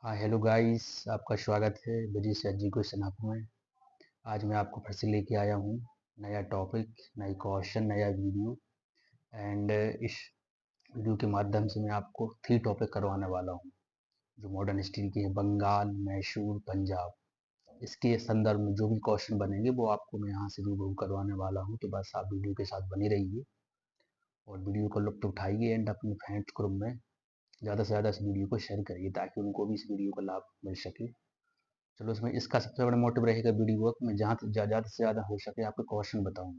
हाँ hello guys, आपका स्वागत है ब्रिज एजुकेशन हब में। आज मैं आपको फिर से लेके आया हूँ नया टॉपिक, नई क्वेश्चन, नया वीडियो। एंड इस वीडियो के माध्यम से मैं आपको 3 टॉपिक करवाने वाला हूँ जो मॉडर्न हिस्ट्री के हैं। बंगाल, मैसूर, पंजाब, इसके संदर्भ में जो भी क्वेश्चन बनेंगे वो आपको मैं यहाँ से रूबरू करवाने वाला हूँ। तो बस आप वीडियो के साथ बने रहिए और वीडियो का लुत्फ उठाइए एंड अपने फ्रेंड्स ग्रुप में ज़्यादा से ज़्यादा इस वीडियो को शेयर करिए ताकि उनको भी इस वीडियो का लाभ मिल सके। चलो, इसमें इसका सबसे बड़ा मोटिव रहेगा वीडियो का, मैं जहाँ ज़्यादा से ज़्यादा हो सके आपको क्वेश्चन बताऊँ।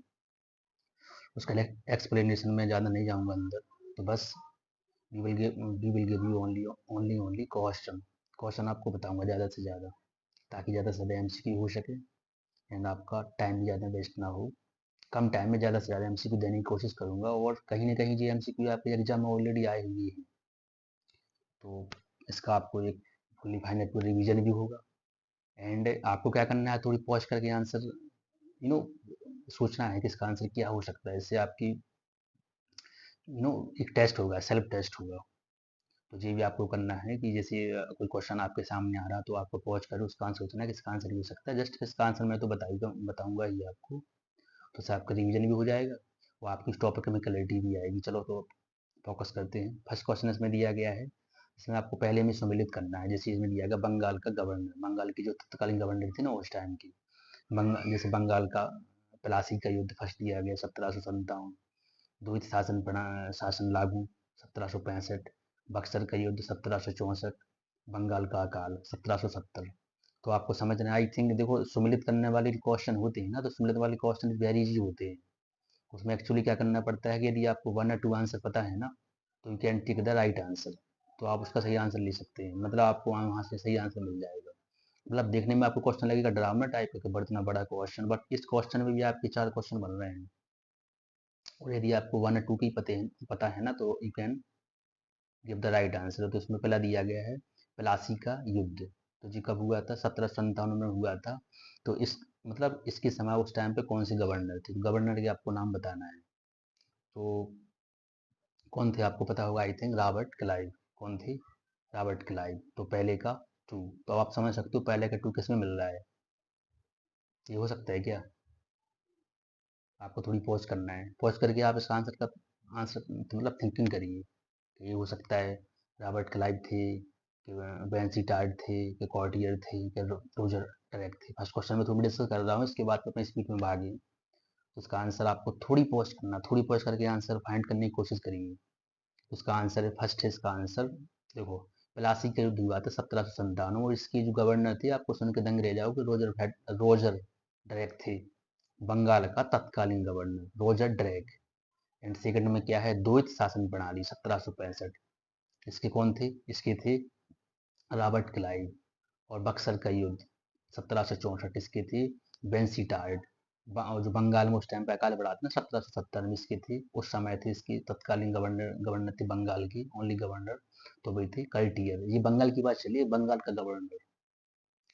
उसका एक्सप्लेनेशन में ज़्यादा नहीं जाऊँगा अंदर। तो बस we will give you only question. Question आपको बताऊँगा ज़्यादा से ज़्यादा ताकि ज़्यादा से ज़्यादा एमसीक्यू हो सके एंड आपका टाइम भी ज़्यादा वेस्ट ना हो। कम टाइम में ज़्यादा से ज़्यादा एमसीक्यू देने की कोशिश करूँगा और कहीं ना कहीं जो एमसीक्यू आपके एग्जाम में ऑलरेडी आए हुए हैं तो इसका आपको एक फुल्ली फाइनल रिवीजन भी होगा। एंड आपको क्या करना है, थोड़ी पॉज करके आंसर सोचना है कि इसका आंसर क्या हो सकता है। इससे आपकी एक टेस्ट होगा, सेल्फ टेस्ट होगा। तो ये भी आपको करना है कि जैसे कोई क्वेश्चन आपके सामने आ रहा तो आपको पहुंच कर उसका आंसर सोचना है कि इसका आंसर ये हो सकता है। जस्ट इसका आंसर मैं तो बताऊंगा ही आपको। तो इससे आपका रिवीजन भी हो जाएगा और आपकी उस टॉपिक में क्लैरिटी भी आएगी। चलो तो फोकस करते हैं। फर्स्ट क्वेश्चन इसमें दिया गया है, इसमें आपको पहले में सम्मिलित करना है। जैसे इसमें दिया गया बंगाल का गवर्नर, बंगाल की जो तत्कालीन गवर्नर थी ना उस टाइम की। जैसे बंगाल का प्लासी का युद्ध फर्स्ट दिया गया 1757। द्वैत शासन लागू 1765। बक्सर का युद्ध 1764। बंगाल का अकाल 1770। तो आपको समझना है, आई थिंक। देखो, सुमिलित करने वाले क्वेश्चन होते हैं ना, तो सुमिलित वाले क्वेश्चन वेरी इजी होते हैं। उसमें एक्चुअली क्या करना पड़ता है कि यदि आपको 1 और 2 आंसर पता है ना तो you can tick the right answer. तो आप उसका सही आंसर ले सकते हैं, मतलब आपको वहाँ से सही आंसर मिल जाएगा। मतलब देखने में आपको क्वेश्चन लगेगा डरावना टाइप का, बड़ा इतना बड़ा क्वेश्चन, बट इस क्वेश्चन में भी आपके 4 क्वेश्चन बन रहे हैं। और यदि आपको 1 और 2 की पता है ना तो you can give the right answer. तो इसमें पहला दिया गया है प्लासी का युद्ध। तो जी कब हुआ था? 1757 में हुआ था। तो इसके समय उस टाइम पे कौन सी गवर्नर थी? गवर्नर के आपको नाम बताना है। तो कौन थे आपको पता होगा, आई थिंक रॉबर्ट क्लाइव। कौन थे? Robert Clive. तो पहले का 2। तो अब आप समझ सकते हो पहले का 2 किस में मिल रहा है। ये हो सकता है क्या? आपको थोड़ी पॉज करना है, पॉज करके आप इसका आंसर मतलब थिंकिंग करिए कि ये हो सकता है रॉबर्ट क्लाइव थे कि बेंसी टार्ड थे कि कॉर्टियर थे कि रोजर टैरेट थे। फर्स्ट क्वेश्चन में थोड़ी डिस्कस कर रहा हूँ, इसके बाद अपने स्पीड में भागे। तो इसका आंसर आपको थोड़ी पॉज करना, थोड़ी पॉज करके आंसर फाइंड करने की कोशिश करिए। उसका आंसर है, फर्स्ट है इसका आंसर। देखो, प्लासी का युद्ध हुआ था 1797 और इसकी जो गवर्नर थे आपको सुन के दंग रह जाओगे, रोजर ड्रैक थे। बंगाल का तत्कालीन गवर्नर रोजर ड्रैक। एंड सेकंड में क्या है? द्वैत शासन प्रणाली 1765। इसके कौन थे? इसके थे रॉबर्ट क्लाइव। और बक्सर का युद्ध 1764, इसके थे बेंसीटार्ड। और जो बंगाल में उस टाइम पे अकाल पड़ा था ना 1770 में, इसके थे उस समय थे इसकी तत्कालीन गवर्नर थे बंगाल की ओनली गवर्नर। तो वही थे कर्टियर। ये बंगाल की बात चलिए, बंगाल का गवर्नर।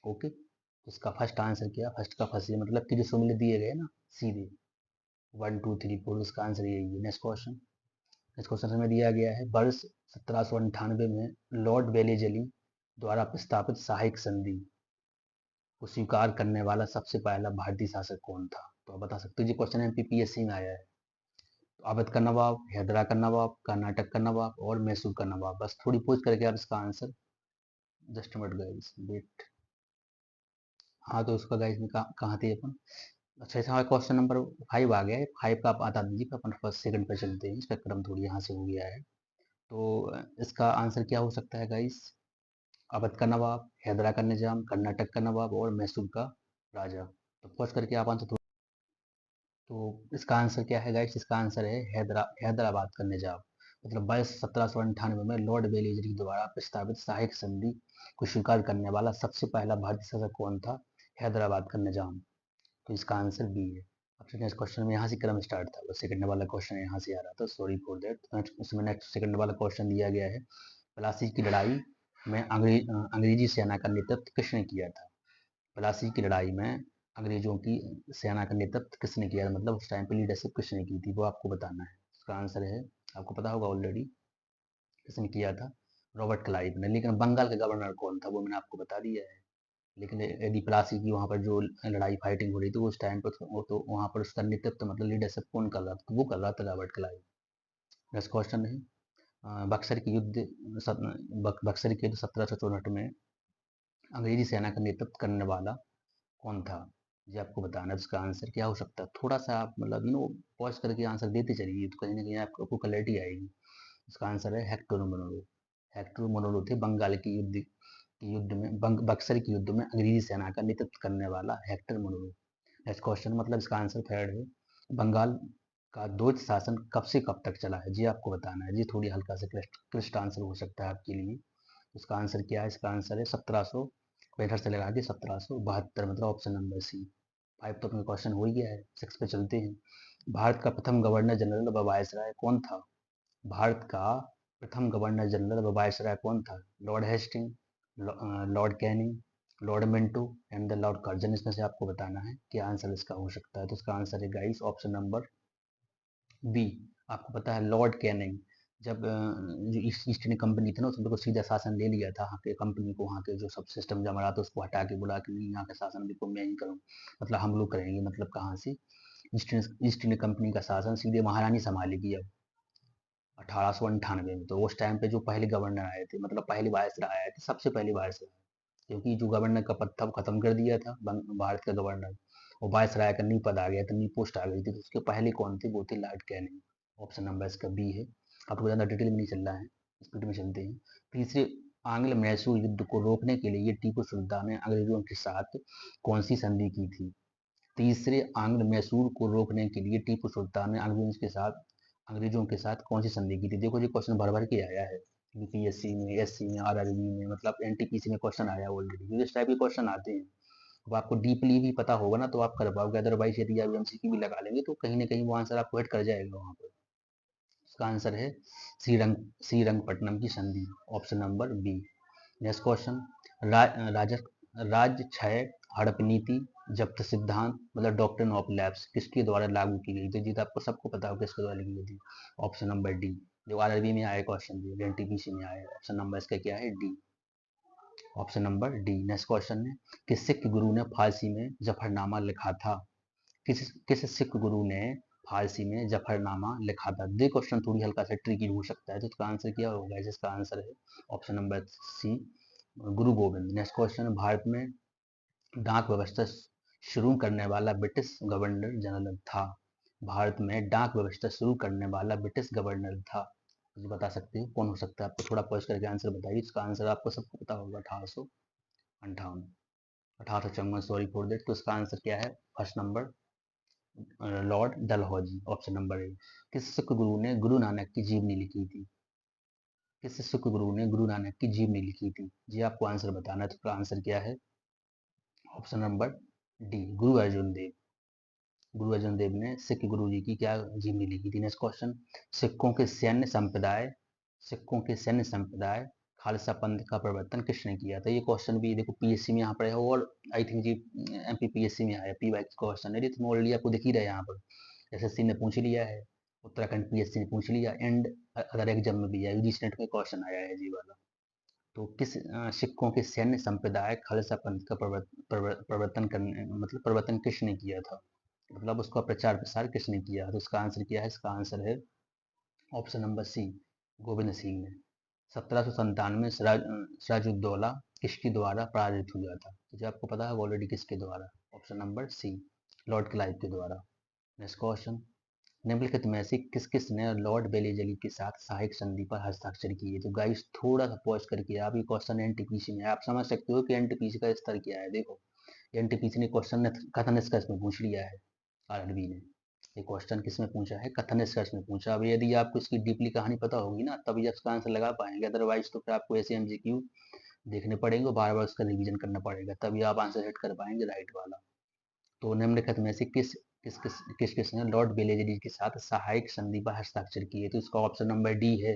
ओके, तो इसका फर्स्ट आंसर क्या? फर्स्ट का फर्स्ट मतलब कि जो सुमिलित दिए गए ना सीधे 1 2 3 4, इसका आंसर यही है। Next question. इस क्वेश्चन में दिया गया है, वर्ष 1798 में लॉर्ड वेलेजली द्वारा प्रस्तावित सहायक संधि को स्वीकार करने वाला सबसे पहला भारतीय शासक कौन था? तो आप बता सकते हो, जी क्वेश्चन एमपीपीएससी में आया है। तो अवध का नवाब, हैदरा का नवाब, कर्नाटक का नवाब और मैसूर का नवाब। बस थोड़ी पूछ करके आप इसका answer just minute guys wait. हाँ, तो उसका गाइस में कहाँ थे अपन? अच्छा, इस हमारा क्वेश्चन नंबर 5 आ गया है। 5 का आप बता दीजिए, अपन फर्स्ट सेकंड पे चलते हैं। इसका क्रम थोड़ी यहाँ से हो गया है। तो इसका आंसर क्या हो सकता है गाइस? अवध का नवाब, हैदरा का निजाम, कर्नाटक का नवाब और मैसूर का राजा। तो पहुंच करके आप आंसर। तो इसका आंसर क्या है गाइस? इसका आंसर है हैदराबाद का निजाम। मतलब 22 1798 में लॉर्ड वेलेजरी द्वारा प्रस्तावित सहायक संधि को स्वीकार करने वाला सबसे पहला भारतीय शासक कौन था? हैदराबाद का निजाम। तो इसका आंसर बी है। अब नेक्स्ट क्वेश्चन में यहाँ से क्रम स्टार्ट था, वो सेकंड वाला क्वेश्चन यहाँ से आ रहा था, सॉरी फॉर दैट। इसमें नेक्स्ट सेकंड वाला क्वेश्चन दिया गया है, प्लासी की लड़ाई में अंग्रेजी सेना का नेतृत्व किसने किया था? प्लासी की लड़ाई में अंग्रेजों की सेना का नेतृत्व किसने किया, मतलब उस टाइम पे लीडरशिप किसने की थी, वो आपको बताना है। उसका आंसर है, आपको पता होगा ऑलरेडी किसने किया था। रॉबर्ट क्लाइव ने। लेकिन बंगाल का गवर्नर कौन था वो मैंने आपको बता दिया है। लेकिन यदि प्लासी की वहाँ पर जो लड़ाई फाइटिंग हो रही थी उस टाइम पर वो तो वहाँ पर उसका नेतृत्व मतलब लीडरशिप कौन कर रहा था, तो वो कर रहा था रॉबर्ट क्लाइव। नेक्स्ट क्वेश्चन है बक्सर की युद्ध बक्सर के युद्ध 1764 में अंग्रेजी सेना का नेतृत्व करने वाला कौन था? जी आपको बताना है उसका आंसर क्या हो सकता है। थोड़ा सा आप मतलब पॉज करके आंसर देते चलिए तो कहीं ना कहीं आपको क्लैरिटी आएगी। इसका आंसर है हेक्टर मोनरो। हेक्टर मोनरो थे बंगाल की युद्ध में बक्सर की युद्ध में अंग्रेजी सेना का नेतृत्व करने वाला हेक्टर मोनरो। नेक्स्ट क्वेश्चन मतलब इसका आंसर थर्ड है बंगाल का द्वैत शासन कब से कब तक चला है? जी आपको बताना है। जी थोड़ी हल्का सा क्लिष्ट आंसर हो सकता है आपके लिए। इसका आंसर क्या है? इसका आंसर है 1765 से लगा के 1772 मतलब ऑप्शन नंबर सी। 5 तो अपना क्वेश्चन हो ही गया है। 6 पे चलते हैं। भारत का प्रथम गवर्नर जनरल व वायसराय कौन था? भारत का प्रथम गवर्नर जनरल व वायसराय कौन था? Lord Hastings, Lord Canning, Lord Minto and the Lord Curzon. इसमें से आपको बताना है क्या आंसर इसका हो सकता है। तो इसका आंसर है गाइस ऑप्शन नंबर बी। आपको पता है लॉर्ड कैनिंग जब जो ईस्ट इंडिया कंपनी थी ना उसने को सीधा शासन ले लिया था, वहाँ के कंपनी को, वहाँ के जो सब सिस्टम जमा रहा था उसको हटा के बोला कि नहीं यहाँ का शासन देखो मैं ही करूँ, मतलब हम लोग करेंगे। मतलब कहाँ से? ईस्ट इंडिया कंपनी का शासन सीधे महारानी संभालेगी अब 1898 में। तो उस टाइम पे जो पहले गवर्नर आए थे मतलब पहली वायसराय आए थे, सबसे पहली वायसराय, क्योंकि जो गवर्नर का पद था वो खत्म कर दिया था भारत का गवर्नर, और वायसराय का न्यू पद आ गया था, न्यू पोस्ट आ गई थी। तो उसके पहले कौन थे? वो थे लॉर्ड कैनिंग। ऑप्शन नंबर इसका बी है। आपको ज़्यादा डिटेल में नहीं चल रहा है, स्पीड में चलते हैं। तीसरे आंग्ल मैसूर युद्ध को रोकने के लिए टीपू सुल्तान ने अंग्रेजों के साथ कौन सी संधि की थी? तीसरे आंग्ल मैसूर को रोकने के लिए टीपू सुल्तान ने अंग्रेजों के साथ कौन सी संधि की थी? देखो ये क्वेश्चन भर भर के आया है यूपीएससी में, एससी में, आरआरबी में, मतलब एनटीपीसी में क्वेश्चन आया ऑलरेडी। इस टाइप के क्वेश्चन आते हैं। अब आपको डीपली भी पता होगा ना तो आप कर पाओगे, अदरवाइज यदि आप एमसीक्यू भी लगा लेंगे तो कहीं ना कहीं वो आंसर आपको हिट कर जाएगा वहाँ पर। इसका आंसर है श्रीरंगपट्टनम की संधि। Option number B. Next question रा, राज राज्य क्षय हड़प नीति जब्त सिद्धांत मतलब डॉक्ट्रिन ऑफ लैप्स किसके द्वारा लागू की गई थी? जी तो आपको सबको पता होगा किसके द्वारा की गई थी। Option number D. जो आरआरबी में आया क्वेश्चन भी एनटीपीसी में आया, ऑप्शन नंबर इसका क्या है? D. Option number D. Next question है किस सिख गुरु ने फारसी में जफरनामा लिखा था? किस सिख गुरु ने फारसी में जफरनामा लिखा था? ये क्वेश्चन थोड़ी हल्का सा ट्रिकी हो सकता है, तो इसका आंसर क्या होगा? इसका आंसर है ऑप्शन नंबर सी, गुरु गोविंद। नेक्स्ट क्वेश्चन भारत में डाक व्यवस्था शुरू करने वाला ब्रिटिश गवर्नर जनरल था? भारत में डाक व्यवस्था शुरू करने वाला ब्रिटिश गवर्नर था, मुझे बता सकते हो कौन हो सकता है? आपको थोड़ा पॉज करके आंसर बताइए। इसका आंसर आपको सबको पता होगा 1858, 1854, सॉरी फॉर दैट। तो इसका आंसर क्या है? First number Lord Dalhousie. Option number A. किस सिख गुरु ने गुरु नानक की जीवनी लिखी थी? किस सिख गुरु ने गुरु नानक की जीवनी लिखी थी? जी आपको आंसर बताना है। तो इसका आंसर क्या है? ऑप्शन नंबर डी, गुरु अर्जुन देव। गुरु अर्जुन देव ने सिख गुरु जी की क्या जीवनी लिखी थी? नेक्स्ट क्वेश्चन सिखों के सैन्य संप्रदाय खालसा पंथ का प्रवर्तन किसने किया था? ये क्वेश्चन भी देखो पीएससी में यहाँ पर है, और आई थिंक जी एमपी पीएससी में आया, पी वाई क्वेश्चन है। तो ऑलरेडी आपको दिख ही रहा है यहाँ पर, एसएससी ने पूछ लिया है, उत्तराखंड पीएससी ने पूछ लिया, एंड अदर एग्जाम में भी आया, यूजीसी नेट में क्वेश्चन आया है जी वाला। तो किस सिखों के सैन्य संप्रदाय खालसा पंथ का प्रवर्तन करने मतलब प्रवर्तन किसने किया था, मतलब उसका प्रचार प्रसार किसने किया? तो उसका आंसर क्या है? इसका आंसर है option number C, Govind Singh ने। 1797 में सिराजुद्दौला किसके द्वारा पराजित हुआ था? मुझे आपको पता है ऑलरेडी किसके द्वारा। Option number C, Lord Clive के द्वारा। नेक्स्ट क्वेश्चन निम्नलिखित में से किस किस ने लॉर्ड बेलीजली के साथ सहायक संधि पर हस्ताक्षर किए? तो गाइस थोड़ा सा पॉज करके आप ये क्वेश्चन एनटीपीसी में है, आप समझ सकते हो कि एनटीपीसी का स्तर क्या है। देखो एनटीपीसी ने क्वेश्चन कथन निष्कर्ष में पूछ लिया है, आरआरबी ने ये क्वेश्चन किस में पूछा है? कथन निष्कर्ष में पूछा। अब यदि आपको इसकी डीपली कहानी पता होगी ना तभी आप इसका आंसर लगा पाएंगे, अदरवाइज तो फिर आपको ऐसे एमसीक्यू देखने पड़ेंगे, बार बार उसका रिवीजन करना पड़ेगा, तभी आप आंसर हिट कर पाएंगे राइट वाला। तो निम्नलिखित में से किस ने लॉर्ड बेलेजली के साथ सहायक संधि पर हस्ताक्षर किए? तो इसका ऑप्शन नंबर डी है,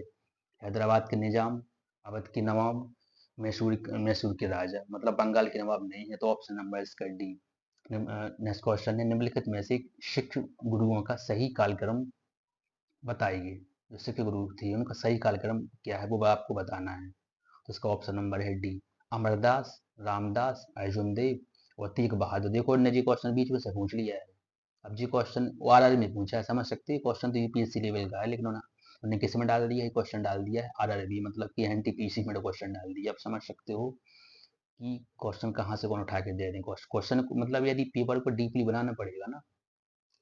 हैदराबाद के निजाम, अवध के नवाब, मैसूर के राजा, मतलब बंगाल के नवाब नहीं है। तो ऑप्शन नंबर इसका डी। नेक्स्ट क्वेश्चन है निम्नलिखित में से सिख गुरुओं का सही कालक्रम बताइए। जो सिख गुरु थे उनका सही कालक्रम क्या है वो आपको बताना है। तो इसका ऑप्शन नंबर है डी, अमरदास, रामदास, अर्जुन देव और तेग बहादुर। देखो ने जी क्वेश्चन बीच में से पूछ लिया है। अब जी क्वेश्चन वो आरआरबी में पूछा है, समझ सकते हैं क्वेश्चन तो यूपीएससी लेवल का है, लेकिन उन्होंने किस में डाल दिया है, क्वेश्चन डाल दिया है आरआरबी, मतलब कि एनटीपीसी में क्वेश्चन डाल दिया। आप समझ सकते हो कि क्वेश्चन कहाँ से कौन उठा के दे रहे हैं। क्वेश्चन मतलब यदि पेपर को डीपली बनाना पड़ेगा ना,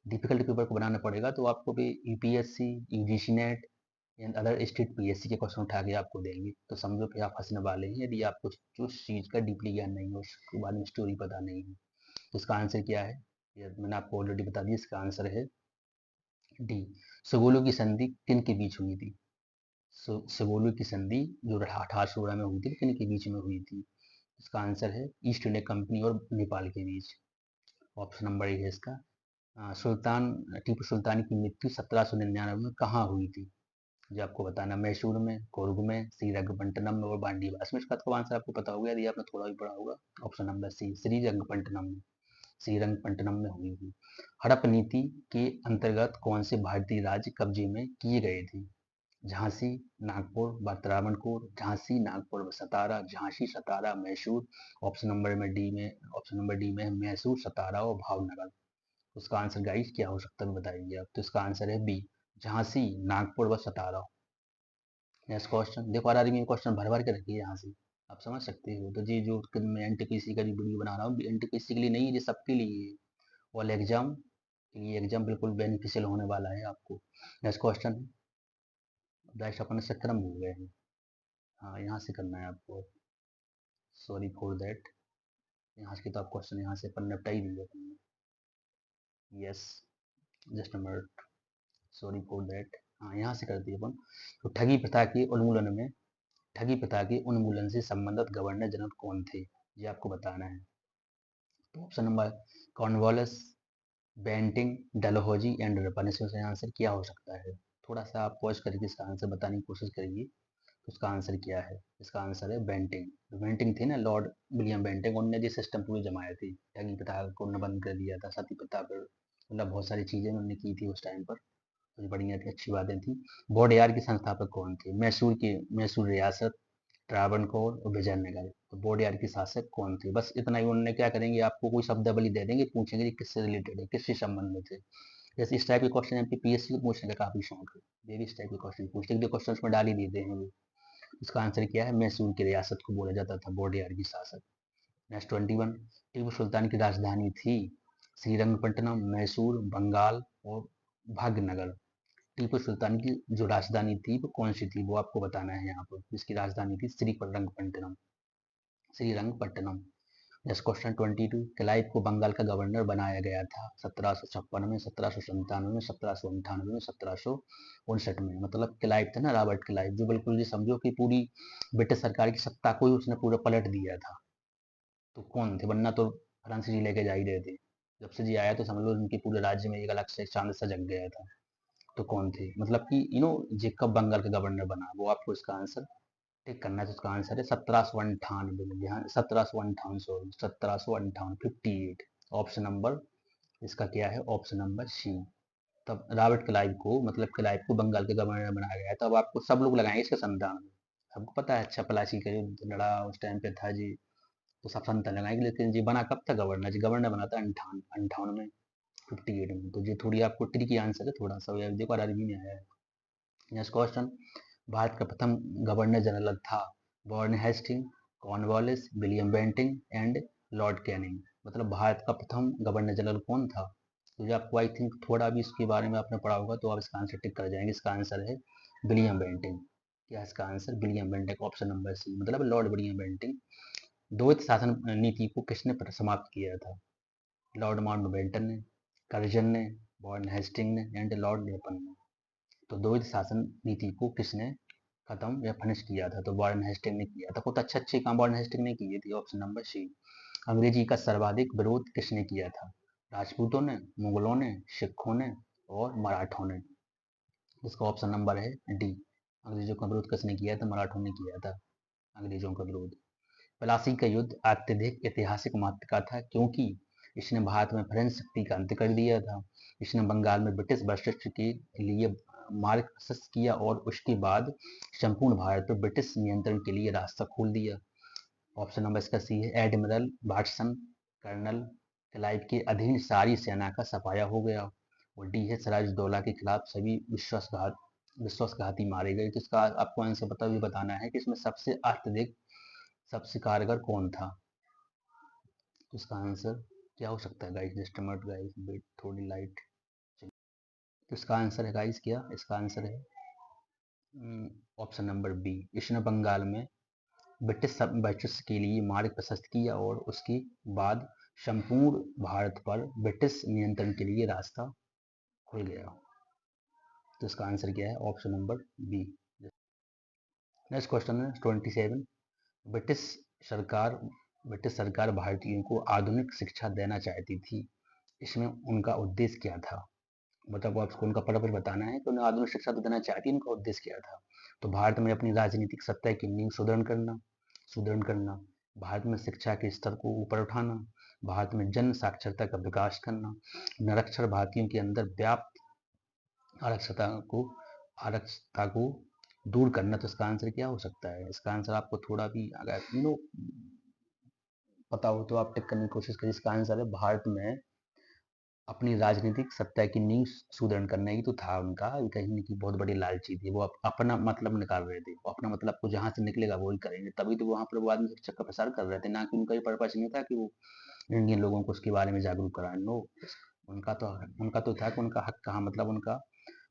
डिफिकल्ट पेपर को बनाना पड़ेगा, तो आपको भी UPSC, UGC net and other state PSC के क्वेश्चन उठा के आपको देंगे, तो समझो कि आप फंसने वाले हैं यदि आपको उस चीज़ का डीपली ज्ञान नहीं हो, उसके बारे में स्टोरी पता नहीं है। तो इसका आंसर क्या है, ये मैंने आपको ऑलरेडी बता दिया, इसका आंसर है डी, सुगोलों की संधि किन के बीच हुई थी। सुगोलों की संधि जो 1816 में हुई थी, किन के बीच में हुई थी। इसका आंसर है ईस्ट इंडिया कंपनी और नेपाल के बीच। ऑप्शन नंबर ए है इसका। सुल्तान टीपू सुल्तान की मृत्यु 1799 में कहाँ हुई थी, जो आपको बताना, मैसूर में, कुर्ग में, श्रीरंगपट्टनम में और बांडीवास में। इसका तो आंसर आपको पता होगा यदि आपने थोड़ा भी पढ़ा होगा। ऑप्शन नंबर सी, श्रीरंगपट्टनम में, श्रीरंगपट्टनम में हुई थी। हड़प नीति के अंतर्गत कौन से भारतीय राज्य कब्जे में किए गए थे। झांसी, नागपुर, त्रावणकोर, झांसी, नागपुर, सतारा, झांसी, सतारा, मैसूर। ऑप्शन नंबर डी में है मैसूर, सतारा और भावनगर। उसका आंसर गाइस क्या हो सकता है बताइए आप। तो इसका आंसर है बी, झांसी, नागपुर व सतारा। नेक्स्ट क्वेश्चन देखो, आरआरबी में क्वेश्चन भर भर के रखिए यहाँ से, आप समझ सकते हो। तो जी जो मैं एनटीपीसी का जो वीडियो बना रहा हूँ, एनटीपीसी के लिए नहीं है, ये सबके लिए है। ऑल एग्जाम के लिए एग्जाम बिल्कुल बेनिफिशियल होने वाला है आपको। नेक्स्ट क्वेश्चन, जस्ट अपन से क्रम हो गए हैं। हाँ यहाँ से करना है आपको, सॉरी फॉर दैट। यहाँ के तो आप क्वेश्चन यहाँ से अपन निपटा ही दिए। Yes, just a minute, sorry for that. हाँ यहाँ से कर दिए अपन। तो ठगी प्रथा के उन्मूलन में, ठगी प्रथा के उन्मूलन से संबंधित गवर्नर जनरल कौन थे, ये आपको बताना है। तो option number Cornwallis, Bentinck, Dalhousie and Ripon. इसमें आंसर क्या हो सकता है, थोड़ा सा आप पॉज करके इसका आंसर बताने की कोशिश करिए। तो उसका आंसर क्या है, इसका आंसर है बेंटिंग। बेंटिंग थे ना, लॉर्ड विलियम बेंटिंग, उन्होंने जो सिस्टम पूरी जमाया थी, ठगी प्रथा को उन्होंने बंद कर दिया था, सती प्रथा पर, मतलब बहुत सारी चीज़ें उन्होंने की थी उस टाइम पर, तो बढ़िया थी, अच्छी बातें थी। बोडयार के संस्थापक कौन थे, मैसूर रियासत, त्रावणकोर और विजयनगर। तो बोडयार के शासक कौन थे, बस इतना ही। उन्होंने क्या करेंगे, आपको कोई शब्दावली दे देंगे, पूछेंगे कि किससे रिलेटेड है, किससे संबंधित है। जैसे इस टाइप के क्वेश्चन एमपी पीएससी को पूछने का काफी शौक है, ये भी इस टाइप के क्वेश्चन पूछते हैं, क्वेश्चन उसमें डाल ही देते हैं वो। इसका आंसर क्या है, मैसूर की रियासत को बोला जाता था बोडयार की शासक। नेक्स्ट 21, टीपू सुल्तान की राजधानी थी श्रीरंगपट्टनम, मैसूर, बंगाल और भाग्यनगर। टीपू सुल्तान की जो राजधानी थी वो कौन सी थी, वो आपको बताना है यहाँ पर। इसकी राजधानी थी Srirangapatnam, Srirangapatnam. Next question 22, Clive को बंगाल का गवर्नर बनाया गया था 1756 में, 1797 में, 1798 में, 1759 में। मतलब क्लाइव था ना, रॉबर्ट क्लाइव, जो बिल्कुल जी समझो कि पूरी ब्रिटिश सरकार की सत्ता को ही उसने पूरा पलट दिया था। तो कौन थे, वरना तो फ्रांसीसी लेके जा ही रहे थे। जब से जी आया तो समझ लो उनके पूरे राज्य में एक अलग से चांद सा जग गया था। तो कौन थे, मतलब कि जे कब बंगाल का गवर्नर बना, वो आपको इसका आंसर टिक करना है। तो इसका आंसर है 1798 में, यहाँ 1758, सॉरी 1758, 58। ऑप्शन नंबर इसका क्या है, ऑप्शन नंबर सी। तब रॉबर्ट क्लाइव को, मतलब क्लाइव को बंगाल के गवर्नर बनाया गया। तब आपको सब लोग लगाएंगे इसके संतान में। सबको पता है, अच्छा पलासी का जो लड़ा उस टाइम पे था जी, तो सब संतान लगाएंगे। लेकिन जी बना कब था गवर्नर, जी गवर्नर बना था अंठावन में, 58 में। तो ये थोड़ी आपको ट्रिकी आंसर है थोड़ा सा, ये देखो आरआरबी में आया है। नेक्स्ट क्वेश्चन, भारत का प्रथम गवर्नर जनरल था Warren Hastings, Cornwallis, William Bentinck and Lord Canning. मतलब भारत का प्रथम गवर्नर जनरल कौन था। तो जो आपको आई थिंक थोड़ा भी इसके बारे में आपने पढ़ा होगा, तो आप इसका आंसर टिक कर जाएंगे। इसका आंसर है विलियम बेंटिंग। क्या है इसका answer, William Bentinck, option number C, मतलब लॉर्ड विलियम बेंटिंग। द्वैत शासन नीति को किसने समाप्त किया था, लॉर्ड माउंटबेटन ने, कर्जन ने, वॉरेन हेस्टिंग ने एंड लॉर्ड रिपन ने। तो द्वैत शासन नीति को किसने खत्म या फिनिश किया था, तो वॉरेन हेस्टिंग ने किया था। कुछ अच्छे अच्छे काम वॉरेन हेस्टिंग ने किए थे। Option number C. अंग्रेजी का सर्वाधिक विरोध किसने किया था, राजपूतों ने, मुगलों ने, सिखों ने और मराठों ने। इसका ऑप्शन नंबर है डी, अंग्रेजों का विरोध किसने किया था, मराठों ने किया था अंग्रेजों का विरोध। प्लासी का युद्ध अत्यधिक ऐतिहासिक महत्व का था क्योंकि इसने भारत में फ्रेंच शक्ति का अंत कर दिया था। इसने बंगाल में ब्रिटिश वर्चस्व के लिए मार्ग प्रशस्त किया और उसके बाद संपूर्ण भारत पर ब्रिटिश नियंत्रण के लिए रास्ता खोल दिया। ऑप्शन नंबर इसका सी है। एडमिरल वाटसन कर्नल क्लाइव के अधीन सारी सेना का सफाया हो गया। और डी है सिराजुद्दौला के खिलाफ सभी विश्वासघाती मारे गए। तो इसका आपको आंसर बताना है कि इसमें सबसे अत्यधिक सबसे कारगर कौन था। तो इसका आंसर क्या हो सकता है guys? Just minute guys, wait थोड़ी लाइट। तो इसका आंसर है गाइस क्या? इसका आंसर है ऑप्शन नंबर बी। इसने बंगाल में ब्रिटिश वर्चस्व के लिए मार्ग प्रशस्त किया और उसके बाद संपूर्ण भारत पर ब्रिटिश नियंत्रण के लिए रास्ता खुल गया। तो इसका आंसर क्या है? Option number B. Next question है 27। ब्रिटिश सरकार ब्रिटिश सरकार भारतीयों को आधुनिक शिक्षा देना चाहती थी। इसमें उनका उद्देश्य क्या था? मतलब आपको उनका पर्पस बताना है कि उन्हें आधुनिक शिक्षा तो देना चाहती, उनका उद्देश्य क्या था। तो भारत में अपनी राजनीतिक सत्ता की नींव सुदृढ़ करना, भारत में शिक्षा के स्तर को ऊपर उठाना, भारत में जन साक्षरता का विकास करना, निरक्षर भारतीयों के अंदर व्याप्त आरक्षता को आरक्षता को दूर करना। तो इसका आंसर क्या हो सकता है? इसका आंसर आपको थोड़ा भी अगर पता हो तो आप टिक करने की कोशिश करिए। इसका आंसर है भारत में अपनी राजनीतिक सत्ता की नींव सुदृढ़ करना ही तो था उनका। कहीं की बहुत बड़ी लालची थी, वो अपना मतलब निकाल रहे थे। वो अपना मतलब को जहाँ से निकलेगा वही करेंगे, तभी तो वहाँ पर वो आदमी शिक्षा का प्रसार कर रहे थे, ना कि उनका ये पर्पस नहीं था कि वो इंडियन लोगों को उसके बारे में जागरूक कराएं। नो, उनका तो था कि उनका हक कहाँ, मतलब उनका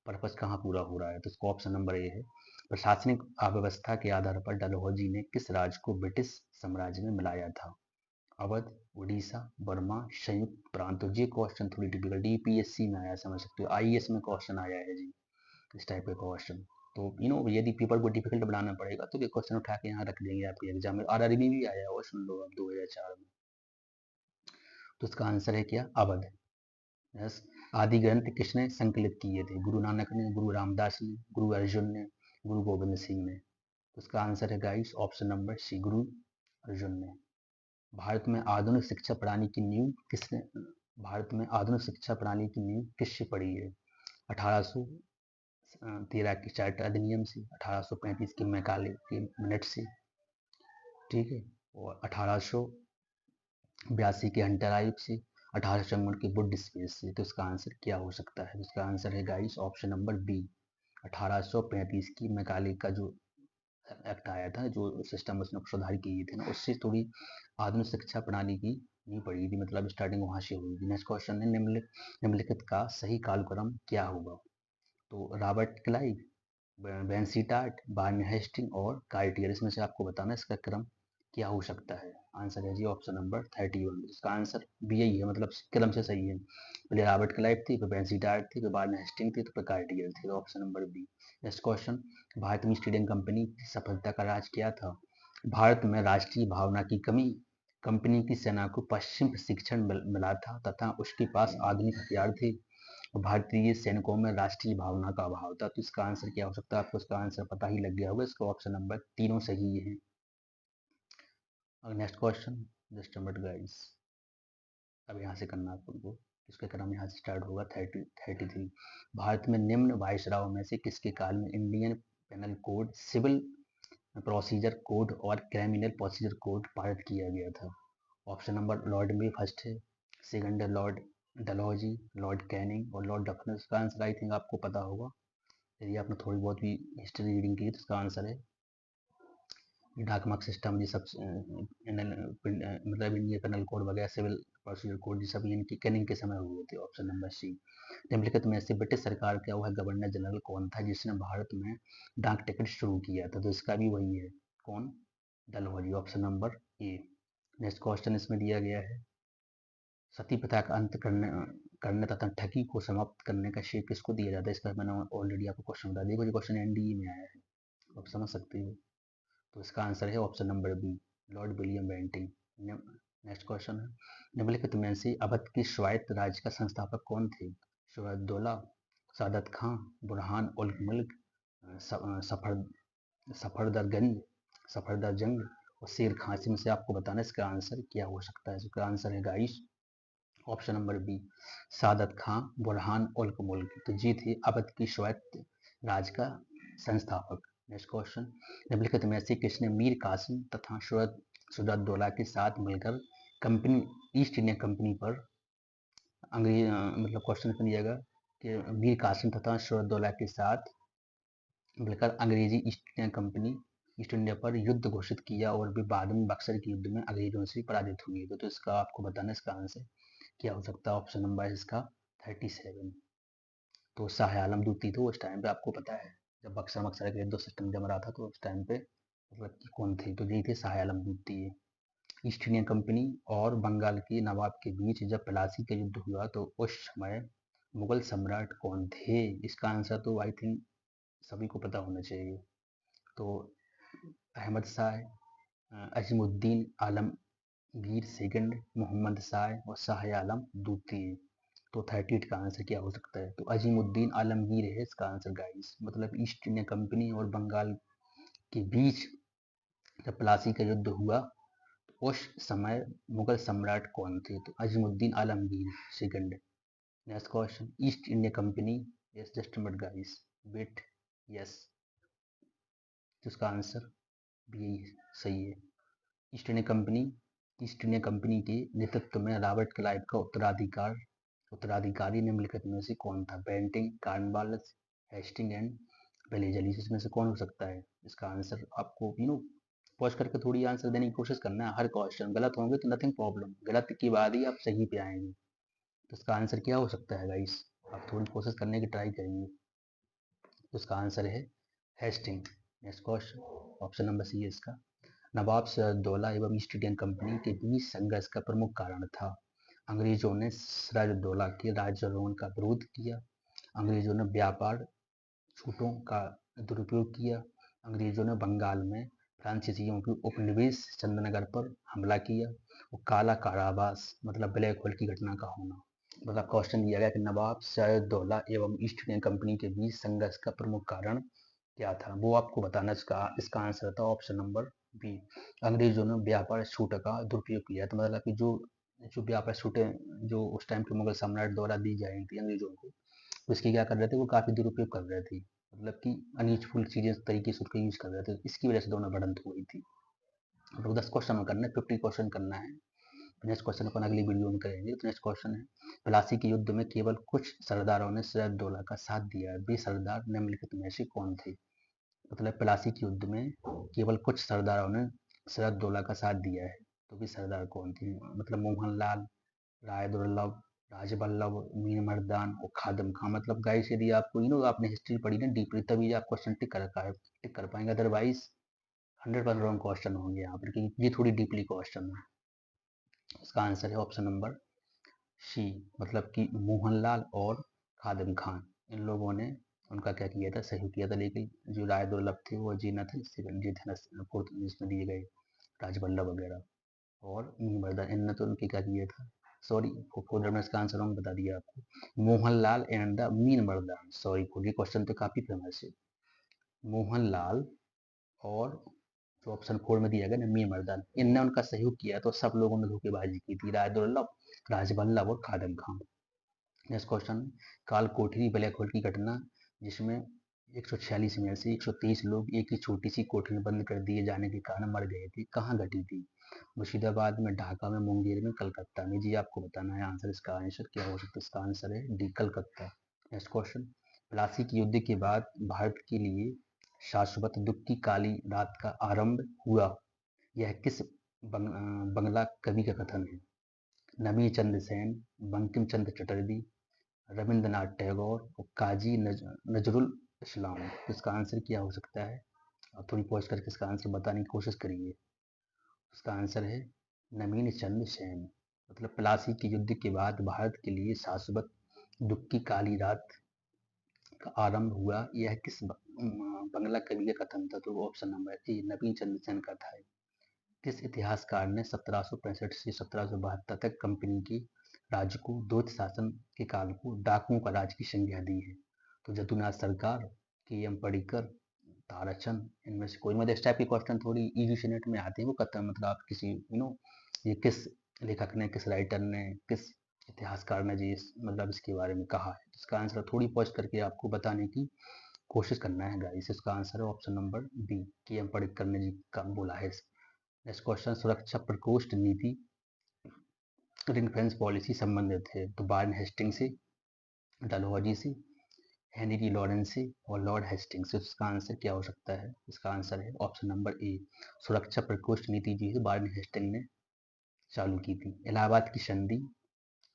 पर्पस कहाँ पूरा हो रहा है। तो इसको ऑप्शन नंबर ए है। प्रशासनिक अव्यवस्था के आधार पर डलहौजी ने किस राज्य को ब्रिटिश साम्राज्य में मिलाया था? अवध, उड़ीसा, बर्मा, संयुक्त प्रांत। तो ये क्वेश्चन थोड़ी डिफिकल्ट यूपीएससी में आया, समझ सकते हो, आईएएस में क्वेश्चन आया है जी, इस टाइप का क्वेश्चन। तो यदि पेपर को डिफिकल्ट बनाना पड़ेगा तो ये क्वेश्चन उठा के यहाँ रख देंगे आपके एग्जाम में। आरआरबी भी आया और सुन लो अब 2004 में। तो इसका आंसर है क्या? अवध। यस। आदि ग्रंथ किसने संकलित किए थे? गुरु नानक ने, गुरु रामदास ने, गुरु अर्जुन ने, गुरु गोविंद सिंह ने। तो इसका आंसर है गाइस ऑप्शन नंबर सी, गुरु अर्जुन ने। भारत में आधुनिक शिक्षा प्रणाली की नींव किसने भारत में आधुनिक शिक्षा प्रणाली की नींव किससे पड़ी है? 1813 की चार्टर अधिनियम से, 1835 की मैकाले के मिनट से, ठीक है, और 1882 के हंटर आयोग से, 1854 के वुड स्पेस से। तो इसका आंसर क्या हो सकता है? इसका आंसर है गाइस ऑप्शन नंबर बी, 1835 की मैकाले का जो एक्ट आया था, जो सिस्टम उसने सुधार किए थे ना, उससे थोड़ी आधुनिक शिक्षा प्रणाली की नींव पड़ी थी, मतलब स्टार्टिंग वहां से हुई थी। नेक्स्ट क्वेश्चन है निम्नलिखित का सही कालक्रम क्या होगा? तो रॉबर्ट क्लाइव, बेंसीटाट, बार्नी हेस्टिंग और कार्टियर, इसमें से आपको बताना है इसका क्रम क्या हो सकता है। आंसर है जी ऑप्शन नंबर 31। इसका आंसर भी यही है, मतलब क्रम से सही है। पहले रॉबर्ट क्लाइव थी, फिर बेंसीटाट थी, फिर बार्नी हेस्टिंग थी, तो फिर कार्टियर थी। तो option number B. Next question, Bharat में ईस्ट इंडियन कंपनी की सफलता का राज क्या था? भारत में राष्ट्रीय भावना की कमी, कंपनी की सेना को पश्चिम प्रशिक्षण मिला था तथा उसके पास आधुनिक हथियार थे, भारतीय सैनिकों में राष्ट्रीय भावना का अभाव था। तो इसका आंसर क्या हो सकता है? आपको इसका आंसर पता ही लग गया होगा। इसका ऑप्शन नंबर तीनों सही है। Next question, just minute guys, अब यहाँ से करना आपको। इसका क्रम यहाँ से स्टार्ट होगा 33। भारत में निम्न वायसराव में से किसके काल में Indian penal code, civil procedure code और क्रिमिनल प्रोसीजर कोड पारित किया गया था? ऑप्शन नंबर लॉर्ड में फर्स्ट है, सेकंड है लॉर्ड डलहौजी, लॉर्ड कैनिंग और लॉर्ड डफरिन। इसका आंसर आई थिंक आपको पता होगा, यदि आपने थोड़ी बहुत भी हिस्ट्री रीडिंग की तो इसका आंसर है डाकमक सिस्टम, ये सब मतलब इंडियन पेनल कोड वगैरह, सिविल प्रोसीजर कोड, ये सब इनकी कैनिंग के समय हुए थे। Option number C. निम्नलिखित में से ब्रिटिश सरकार का वह गवर्नर जनरल कौन था जिसने भारत में डाक टिकट शुरू किया था? तो इसका भी वही है, कौन? Dalhousie. Option number A. Next question इसमें दिया गया है, सती प्रथा का अंत करने तथा ठगी को समाप्त करने का श्रेय किसको दिया जाता है? इसका मैंने ऑलरेडी आपको क्वेश्चन बता दिया, क्वेश्चन एनडीए में आया है, आप समझ सकते हो। तो इसका आंसर है option number B, Lord William Bentinck. Next question है, निम्नलिखित में से अवध के स्वायत्त राज्य का संस्थापक कौन थे? शोहरदौला, सादत खां, बुरहान उल मुल्क, सफर सफरदरगंज सफरदरजंग और शेर खां। इसमें से आपको बताना है इसका आंसर क्या हो सकता है। इसका आंसर है गाइस ऑप्शन नंबर बी, सादत खां, बुरहान उल मुल्क। तो ये थे अवध की स्वायत्त राज का संस्थापक। नेक्स्ट क्वेश्चन, निम्नलिखित में से किसने मीर कासिम तथा सूरतदौला के साथ मिलकर कंपनी ईस्ट इंडिया कंपनी पर अंग्रेज मतलब क्वेश्चन कर दिएगा कि मीर कासिम तथा सूरतदौला के साथ मिलकर अंग्रेजी ईस्ट इंडिया पर युद्ध घोषित किया और वे बाद में बक्सर के युद्ध में अंग्रेजों से पराजित हुए। तो इसका आपको बताना इसका आंसर क्या हो सकता है। ऑप्शन नंबर इसका 37। तो शाह आलम द्वितीय तो उस टाइम पे आपको पता है जब बक्सर का युद्ध सिस्टम जम रहा था तो उस टाइम पे मतलब कि कौन थे, तो यही थे शाह आलम द्वितीय। ईस्ट इंडिया कंपनी और बंगाल के नवाब के बीच जब प्लासी का युद्ध हुआ तो उस समय मुगल सम्राट कौन थे। इसका आंसर तो आई थिंक सभी को पता होना चाहिए। तो अहमद शाह, अजीमुद्दीन आलमगीर सेकंड, मोहम्मद शाह और शाह आलम द्वितीय। तो 38 का आंसर क्या हो सकता है। तो अजीमुद्दीन आलमगीर है इसका आंसर गाइस। मतलब ईस्ट इंडिया कंपनी और बंगाल के बीच जब प्लासी का युद्ध हुआ उस समय मुगल सम्राट कौन थे। तो Azimuddin Alamgir second. Next question, East India company, yes just minute guys wait, yes तो इसका आंसर भी सही है। ईस्ट इंडिया कंपनी के नेतृत्व में रॉबर्ट क्लाइव का उत्तराधिकारी निम्नलिखित में से कौन था। Bentinck, Cornwallis, Hastings and Wellesley, इसमें से कौन हो सकता है। इसका आंसर आपको पॉज करके थोड़ी आंसर देने की कोशिश करना है। हर क्वेश्चन गलत होंगे तो नथिंग प्रॉब्लम, गलत के बाद ही आप सही पे आएंगे। तो इसका आंसर क्या हो सकता है गाइस, आप थोड़ी कोशिश करने की ट्राई करेंगे। तो इसका आंसर है Hastings. Next question, option number C है इसका। नवाब सिराजुद्दौला एवं ईस्ट इंडिया कंपनी के बीच संघर्ष का प्रमुख कारण था। अंग्रेजों ने सिराजुद्दौला के राजारोहण का विरोध किया, अंग्रेजों ने व्यापार छूटों का दुरुपयोग किया, अंग्रेजों ने बंगाल में फ्रांसीसियों की उपनिवेश चंदनगर पर हमला किया और काला कारावास मतलब ब्लैक होल की घटना का होना। मतलब क्वेश्चन दिया गया कि नवाब सिराजुद्दौला एवं ईस्ट इंडिया कंपनी के बीच संघर्ष का प्रमुख कारण क्या था, वो आपको बताना। इसका आंसर था ऑप्शन नंबर बी, अंग्रेजों ने व्यापार छूट का दुरुपयोग किया। तो मतलब कि जो जो व्यापार छूटें जो उस टाइम के मुगल सम्राट द्वारा दी जाई थी अंग्रेजों को, उसकी क्या कर रहे थे, वो काफ़ी दुरुपयोग कर रहे थे। मतलब कि अनयूजफुल चीज़ें तरीके से उसका यूज़ कर रहे थे, इसकी वजह से दोनों बढ़ंत हो गई थी। तो 10 क्वेश्चन में करना है, 50 क्वेश्चन करना है। नेक्स्ट क्वेश्चन अपन अगली वीडियो में करेंगे। तो नेक्स्ट क्वेश्चन है, प्लासी के युद्ध में केवल कुछ सरदारों ने सिराजुद्दौला का साथ दिया, वे सरदार निम्नलिखित में से कौन थे। मतलब प्लासी के युद्ध में केवल कुछ सरदारों ने सिराजुद्दौला का साथ दिया है, तो वे सरदार कौन थे। मतलब मोहनलाल, राय दुर्लभ, राजबल्लभ, मीर मर्दान और खादम खां। मतलब गाइस यदि आपको आपने हिस्ट्री पढ़ी ना डीपली तभी आप क्वेश्चन टिक कर पाएंगे, अदरवाइज 100% रॉन्ग क्वेश्चन होंगे यहाँ पर, क्योंकि ये थोड़ी डीपली क्वेश्चन है। इसका आंसर है ऑप्शन नंबर सी, मतलब कि मोहनलाल और खादम खान, इन लोगों ने उनका क्या किया था, सहयोग किया था। लेकिन जो राय दुर्लभ थे वो जी न थे, जी थे न फोर्थ जिसमें दिए गए राजबल्लभ वगैरह, और मीरमर्दान इनने तो उनके क्या किया था। सॉरी फॉर मैं इसका आंसर रॉन्ग बता दिया आपको। Mohanlal and the Mir Madan, sorry for, ये क्वेश्चन तो काफी फेमस है। मोहनलाल और जो ऑप्शन 4 में दिया गया ना मीरमर्दान, इनने उनका सहयोग किया, तो सब लोगों ने धोखेबाजी की थी, राय दुर्लभ, राजबल्लभ और खादम खान। नेक्स्ट क्वेश्चन, काल कोठरी ब्लैक होल की घटना जिसमें 146 में से 123 लोग एक ही छोटी सी कोठरी में बंद कर दिए जाने के कारण मर गए थे, कहाँ घटी थी। मुर्शिदाबाद में, ढाका में, मुंगेर में, कलकत्ता में। जी आपको बताना है आंसर। इसका आंसर क्या हो सकता है, इसका आंसर है D Calcutta. Next question, Plassey के युद्ध के बाद भारत के लिए शाश्वत दुख की काली रात का आरंभ हुआ, यह किस बंगला कवि का कथन है। नमी चंद सेन, बंकिम चंद्र चटर्जी, रविंद्रनाथ टैगोर और काजी नजरुल इस्लाम। इसका आंसर क्या हो सकता है, आप थोड़ी पॉज करके इसका आंसर बताने की कोशिश करिए। इसका आंसर है नवीन चंद्र सेन। मतलब प्लासी के युद्ध के बाद भारत के लिए शाश्वत दुख की काली रात का आरंभ हुआ, यह किस बंगला कवि का कथन था। तो ऑप्शन नंबर ए नवीन चंद्र सेन का था। किस इतिहासकार ने 1765 से 1772 तक कंपनी के राज्य को द्वैत शासन के काल को डाकुओं का राज की संज्ञा दी है। तो जदुनाथ सरकार, के एम पडिक्कर, ताराचंद, इनमें से कोई। मतलब इस टाइप के क्वेश्चन थोड़ी इजी से नेट में आते हैं, वो कथन मतलब आप किसी ये किस लेखक ने, किस राइटर ने, किस इतिहासकार ने जी मतलब इसके बारे में कहा है। इसका आंसर थोड़ी पॉज करके आपको बताने की कोशिश करना है गाइस। इसका आंसर है ऑप्शन नंबर बी, के एम पटेकर ने जी का बोला है। नेक्स्ट क्वेश्चन, सुरक्षा प्रकोष्ठ नीति रिंग फेंस पॉलिसी संबंधित है तो वारेन हेस्टिंग्स से, डलहौजी से, हेनरी लॉरेंस से और लॉर्ड हेस्टिंग्स से। इसका आंसर क्या हो सकता है? इसका आंसर है ऑप्शन नंबर ए, सुरक्षा प्रकोष्ठ नीति जो है वारेन हेस्टिंग ने चालू की थी। इलाहाबाद की संधि,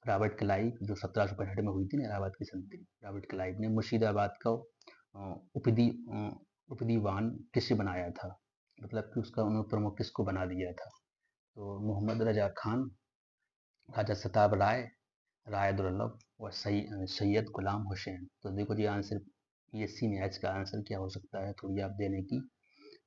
रॉबर्ट क्लाइव, जो 1765 में हुई थी ना इलाहाबाद की संधि, रॉबर्ट क्लाइव ने। मुर्शिदाबाद का उपदीवान किसे बनाया था, मतलब कि उसका उन्होंने प्रमुख किसको बना दिया था? तो मोहम्मद रजा खान, राजा सताब राय, राय दुर्लभ और सैयद गुलाम हुसैन। तो देखो जी आंसर पीएससी मैथ्स का आंसर क्या हो सकता है, थोड़ी आप देने की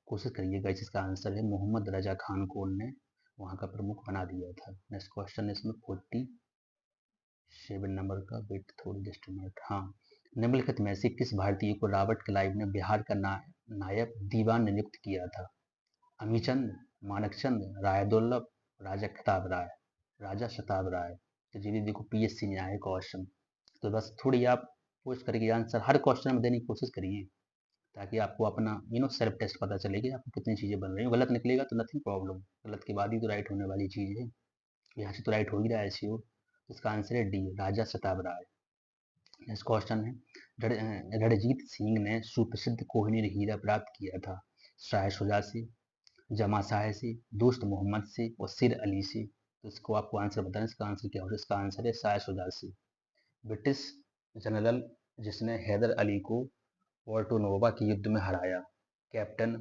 कोशिश करिएगा। इसका आंसर है मोहम्मद रजा खान को उनने वहाँ का प्रमुख बना दिया था। नेक्स्ट क्वेश्चन है इसमें 47 नंबर का, वेट थोड़ी जस्ट मिनट। हाँ, निम्नलिखित में से किस भारतीय को रॉबर्ट क्लाइव ने बिहार का नायब दीवान नियुक्त किया था? अमीचंद, मानकचंद, राय दुर्लभ, राजा खताब राय, राजा शताब राय। तो जी देखो पीएससी में आए क्वेश्चन, तो बस थोड़ी आप पोस्ट करके आंसर हर क्वेश्चन में देने की कोशिश करिए, ताकि आपको अपना सेल्फ टेस्ट पता चले कि आपको कितनी चीज़ें बन रही हैं। गलत निकलेगा तो नथिंग प्रॉब्लम, गलत के बाद ही तो राइट होने वाली चीज़ है। यहाँ से तो राइट हो ही रहा है श्योर। इसका आंसर है डी, राजा शताब राय। नेक्स्ट क्वेश्चन है, रणजीत सिंह ने सुप्रसिद्ध कोहिनूर हीरा प्राप्त किया था शाह शुजा से, जमा शाह से, दोस्त मोहम्मद से और सिर अली से। तो इसको आपको आंसर बताना, इसका आंसर क्या होगा? इसका आंसर है शाह शुजा से। ब्रिटिश जनरल जिसने हैदर अली को पोर्टोनोवा के युद्ध में हराया, Captain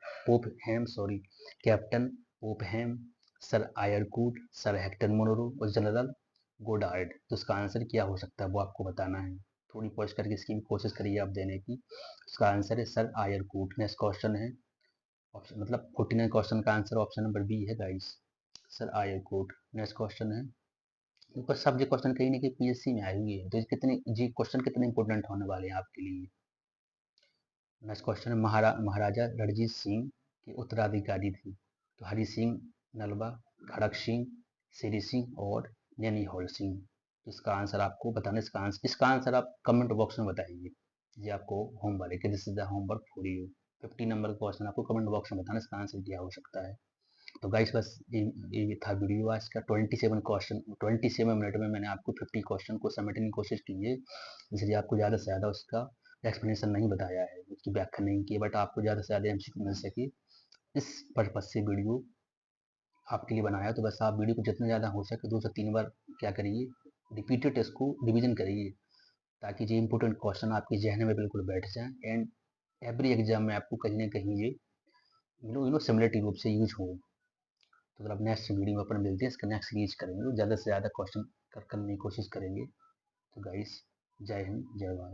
Popham, sorry, Captain Popham, Sir Eyre Coote, Sir Hector Munro और जनरल गोडार्ड। तो इसका आंसर क्या हो सकता है वो आपको बताना है। थोड़ी पॉज करके इसकी भी कोशिश करिए आप देने की। इसका आंसर है सर आयरकूट। नेक्स्ट क्वेश्चन है ऑप्शन, मतलब 49 क्वेश्चन का आंसर ऑप्शन नंबर बी है guys, sir Eyre Coote. Next question है, ऊपर सब ये क्वेश्चन कहीं ना कहीं पीएससी में आए हुए हैं, तो ये कितने जी क्वेश्चन कितने इंपॉर्टेंट होने वाले हैं आपके लिए। नेक्स्ट क्वेश्चन है, महाराजा रणजीत सिंह के उत्तराधिकारी थे तो हरि सिंह नलवा, खड़क सिंह, श्री सिंह और नैनीहोल सिंह। तो इसका आंसर आपको बताना, इसका आंसर आप कमेंट बॉक्स में बताइए। ये आपको होमवर्क है, this is the homework for you. 50 number का क्वेश्चन आपको कमेंट बॉक्स में बताना इसका आंसर क्या हो सकता है। तो गाइस बस ये था वीडियो आज का। 27 मिनट में मैंने आपको 50 क्वेश्चन को समेटने की कोशिश की है, इसलिए आपको ज़्यादा से ज़्यादा उसका एक्सप्लेनेशन नहीं बताया है, उसकी व्याख्या नहीं की, बट आपको ज़्यादा से ज़्यादा एमसीक्यू मिल सके इस पर्पज से वीडियो आपके लिए बनाया। तो बस आप वीडियो को जितना ज़्यादा हो सके 2 से 3 बार क्या करिए, रिपीटेड इसको रिविजन करिए, ताकि ये इंपॉर्टेंट क्वेश्चन आपके जहन में बिल्कुल बैठ जाए एंड एवरी एग्जाम में आपको कहीं ना कहीं ये सिमिलरिटी रूप से यूज हो। तो अगर आप नेक्स्ट वीडियो में अपन मिलते हैं, इसका नेक्स्ट सीरीज करेंगे तो ज़्यादा से ज़्यादा क्वेश्चन करने की कोशिश करेंगे। तो गाइस, जय हिंद, जय भारत।